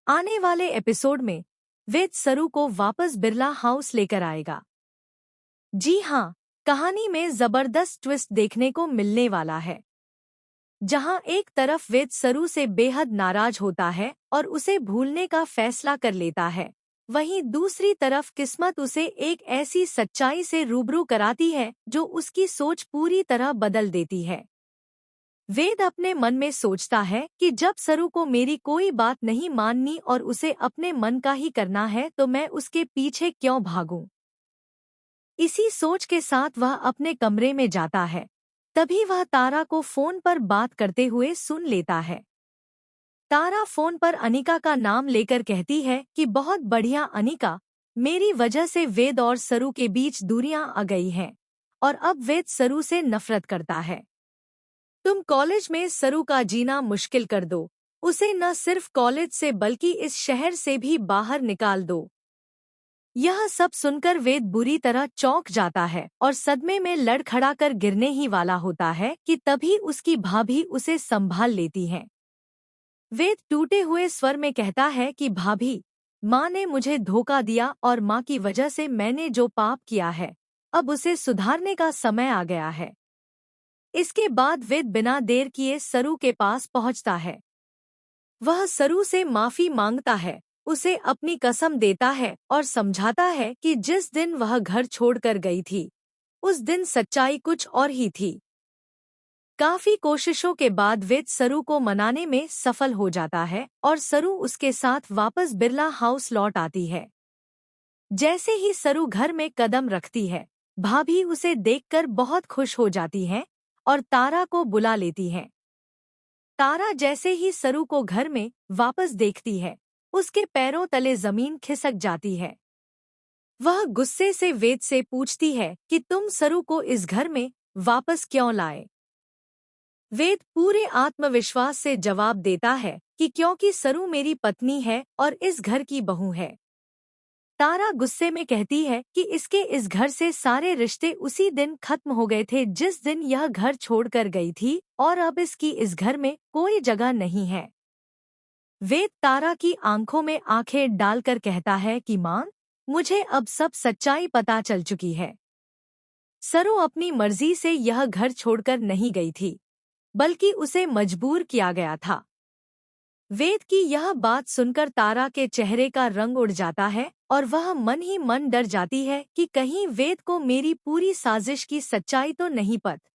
आने वाले एपिसोड में वेद सरू को वापस बिरला हाउस लेकर आएगा। जी हाँ, कहानी में जबरदस्त ट्विस्ट देखने को मिलने वाला है, जहां एक तरफ वेद सरू से बेहद नाराज होता है और उसे भूलने का फैसला कर लेता है, वहीं दूसरी तरफ किस्मत उसे एक ऐसी सच्चाई से रूबरू कराती है जो उसकी सोच पूरी तरह बदल देती है। वेद अपने मन में सोचता है कि जब सरू को मेरी कोई बात नहीं माननी और उसे अपने मन का ही करना है तो मैं उसके पीछे क्यों भागूं। इसी सोच के साथ वह अपने कमरे में जाता है। तभी वह तारा को फोन पर बात करते हुए सुन लेता है। तारा फोन पर अनिका का नाम लेकर कहती है कि बहुत बढ़िया अनिका, मेरी वजह से वेद और सरू के बीच दूरियां आ गई हैं और अब वेद सरू से नफरत करता है। तुम कॉलेज में सरू का जीना मुश्किल कर दो, उसे न सिर्फ कॉलेज से बल्कि इस शहर से भी बाहर निकाल दो। यह सब सुनकर वेद बुरी तरह चौंक जाता है और सदमे में लड़खड़ाकर गिरने ही वाला होता है कि तभी उसकी भाभी उसे संभाल लेती है। वेद टूटे हुए स्वर में कहता है कि भाभी, माँ ने मुझे धोखा दिया और माँ की वजह से मैंने जो पाप किया है, अब उसे सुधारने का समय आ गया है। इसके बाद वेद बिना देर किए सरू के पास पहुंचता है। वह सरू से माफी मांगता है, उसे अपनी कसम देता है और समझाता है कि जिस दिन वह घर छोड़कर गई थी, उस दिन सच्चाई कुछ और ही थी। काफी कोशिशों के बाद वेद सरू को मनाने में सफल हो जाता है और सरू उसके साथ वापस बिरला हाउस लौट आती है। जैसे ही सरू घर में कदम रखती है, भाभी उसे देखकर बहुत खुश हो जाती है और तारा को बुला लेती है। तारा जैसे ही सरू को घर में वापस देखती है, उसके पैरों तले जमीन खिसक जाती है। वह गुस्से से वेद से पूछती है कि तुम सरू को इस घर में वापस क्यों लाए। वेद पूरे आत्मविश्वास से जवाब देता है कि क्योंकि सरू मेरी पत्नी है और इस घर की बहू है। तारा गुस्से में कहती है कि इसके इस घर से सारे रिश्ते उसी दिन खत्म हो गए थे जिस दिन यह घर छोड़कर गई थी और अब इसकी इस घर में कोई जगह नहीं है। वेद तारा की आंखों में आंखें डालकर कहता है कि मां, मुझे अब सब सच्चाई पता चल चुकी है। सरू अपनी मर्जी से यह घर छोड़कर नहीं गई थी, बल्कि उसे मजबूर किया गया था। वेद की यह बात सुनकर तारा के चेहरे का रंग उड़ जाता है और वह मन ही मन डर जाती है कि कहीं वेद को मेरी पूरी साजिश की सच्चाई तो नहीं पता